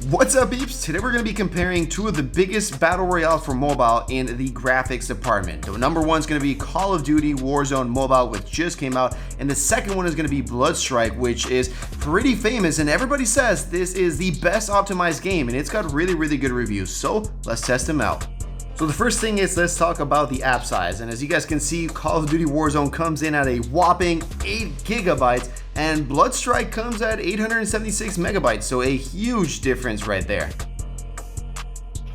What's up, peeps? Today we're going to be comparing two of the biggest battle royale for mobile in the graphics department. The number one is going to be Call of Duty Warzone Mobile, which just came out, and the second one is going to be Bloodstrike, which is pretty famous, and everybody says this is the best optimized game, and it's got really good reviews. So let's test them out. So the first thing is, let's talk about the app size, and as you guys can see, Call of Duty Warzone comes in at a whopping 8 gigabytes, and Bloodstrike comes at 876 megabytes, so a huge difference right there.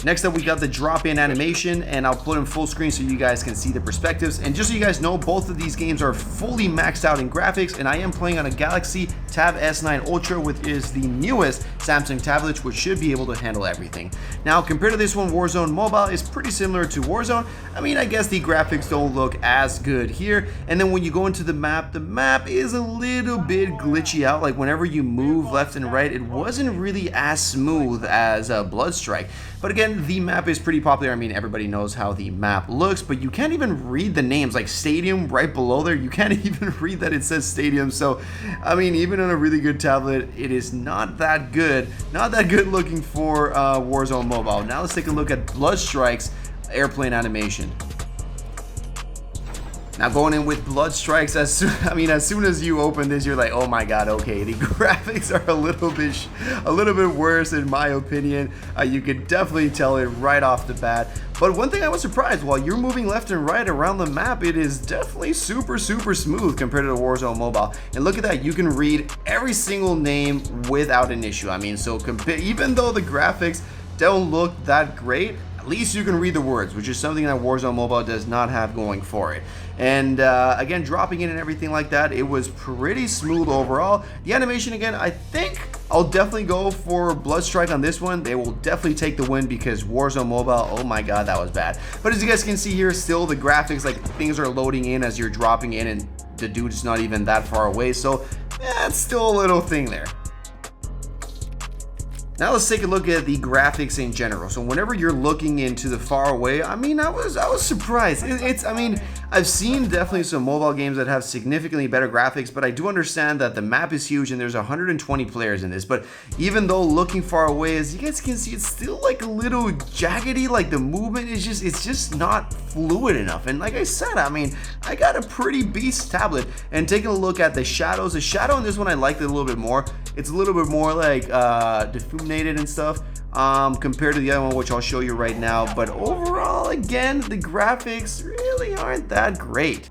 Next up, we got the drop-in animation, and I'll put in full screen so you guys can see the perspectives. And just so you guys know, both of these games are fully maxed out in graphics, and I am playing on a Galaxy Tab S9 Ultra, which is the newest Samsung tablet, which should be able to handle everything. Now, compared to this one, Warzone Mobile is pretty similar to Warzone. I mean, I guess the graphics don't look as good here. And then when you go into the map is a little bit glitchy out. Like whenever you move left and right, it wasn't really as smooth as Bloodstrike. But again, the map is pretty popular. I mean, everybody knows how the map looks, but you can't even read the names. Like Stadium right below there, you can't even read that it says Stadium. So, I mean, even on a really good tablet, it is not that good. Not that good looking for Warzone Mobile. Now let's take a look at Bloodstrike's airplane animation. Now going in with Bloodstrikes, as soon as you open this, you're like, oh my god, okay, the graphics are a little bit worse in my opinion. You could definitely tell it right off the bat. But one thing I was surprised, while you're moving left and right around the map, it is definitely super smooth compared to the Warzone Mobile. And look at that, you can read every single name without an issue. I mean, so even though the graphics don't look that great, at least you can read the words, which is something that Warzone Mobile does not have going for it. And again, dropping in and everything like that, it was pretty smooth overall. The animation, again, I think I'll definitely go for Bloodstrike on this one. They will definitely take the win because Warzone Mobile, oh my god, that was bad. But as you guys can see here, still the graphics, like things are loading in as you're dropping in, and the dude's not even that far away. So it's still a little thing there. Now let's take a look at the graphics in general. So whenever you're looking into the far away, I mean, I was surprised. I mean, I've seen definitely some mobile games that have significantly better graphics, but I do understand that the map is huge and there's 120 players in this. But even though looking far away, as you guys can see, it's still like a little jaggedy. Like the movement is it's just not fluid enough. And like I said, I mean, I got a pretty beast tablet. And taking a look at the shadows, the shadow in this one, I liked it a little bit more. It's a little bit more like difuminated and stuff compared to the other one, which I'll show you right now. But overall, again, the graphics really aren't that great.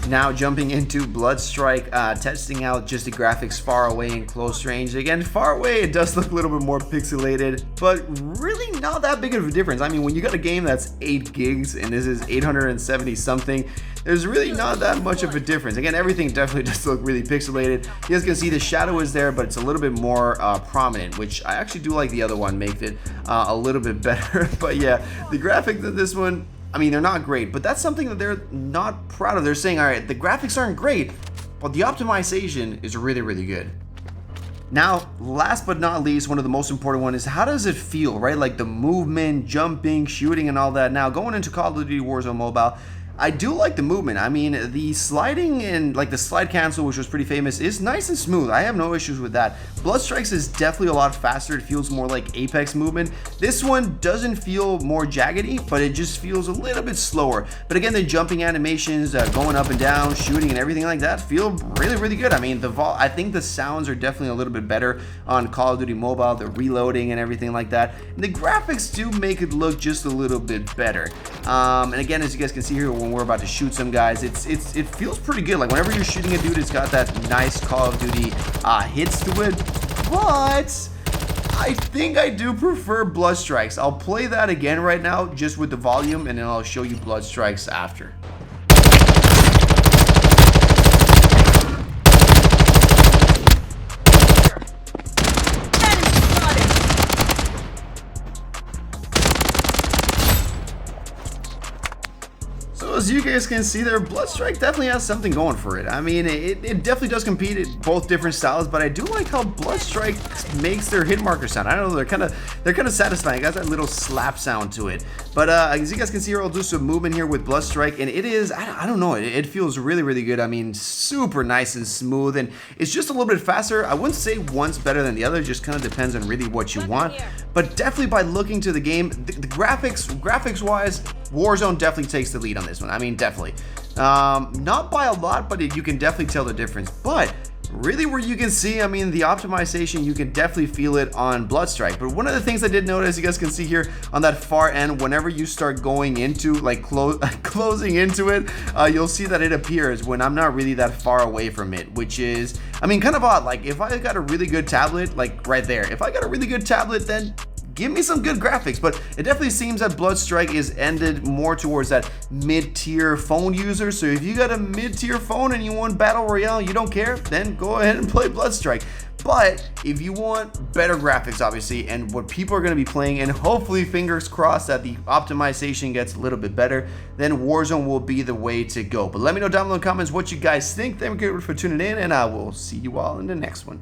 Now jumping into Bloodstrike, testing out just the graphics far away and close range. Again, far away it does look a little bit more pixelated, but really not that big of a difference. I mean, when you got a game that's 8 gigs and this is 870 something, there's really not that much of a difference. Again, everything definitely does look really pixelated. You guys can see the shadow is there, but it's a little bit more prominent, which I actually do like the other one, makes it a little bit better. But yeah, the graphics of this one, I mean, they're not great, but that's something that they're not proud of. They're saying, all right, the graphics aren't great, but the optimization is really good. Now, last but not least, one of the most important ones is how does it feel, right? Like the movement, jumping, shooting, and all that. Now, going into Call of Duty Warzone Mobile, I do like the movement. I mean, the sliding and like the slide cancel, which was pretty famous, is nice and smooth. I have no issues with that. Bloodstrikes is definitely a lot faster. It feels more like Apex movement. This one doesn't feel more jaggedy, but it just feels a little bit slower. But again, the jumping animations, going up and down, shooting and everything like that feel really good. I mean, I think the sounds are definitely a little bit better on Call of Duty Mobile, the reloading and everything like that. And the graphics do make it look just a little bit better. And again, as you guys can see here, when we're about to shoot some guys, it feels pretty good. Like whenever you're shooting a dude, it's got that nice Call of Duty hits to it. But I think I do prefer Bloodstrikes. I'll play that again right now just with the volume, and then I'll show you Bloodstrikes after. as you guys can see there, Bloodstrike definitely has something going for it. I mean, it definitely does compete at both different styles, but I do like how Bloodstrike makes their hit marker sound. I don't know, they're kind of satisfying. It got that little slap sound to it. But as you guys can see here, I'll do some movement here with Bloodstrike, and it is, I don't know, it feels really, really good. I mean, super nice and smooth, and it's just a little bit faster. I wouldn't say one's better than the other, just kind of depends on really what you want. But definitely by looking to the game, the graphics-wise, Warzone definitely takes the lead on this one. I mean, definitely. Not by a lot, but you can definitely tell the difference. But really where you can see, I mean, the optimization, you can definitely feel it on Bloodstrike. But one of the things I did notice, you guys can see here on that far end, whenever you start going into, like closing into it, you'll see that it appears when I'm not really that far away from it, which is, I mean, kind of odd. Like if I got a really good tablet, like right there, if I got a really good tablet, then give me some good graphics. But it definitely seems that Bloodstrike is ended more towards that mid-tier phone user. So if you got a mid-tier phone and you want Battle Royale, you don't care, then go ahead and play Bloodstrike. But if you want better graphics, obviously, and what people are going to be playing, and hopefully, fingers crossed, that the optimization gets a little bit better, then Warzone will be the way to go. But let me know down below in the comments what you guys think. Thank you for tuning in, and I will see you all in the next one.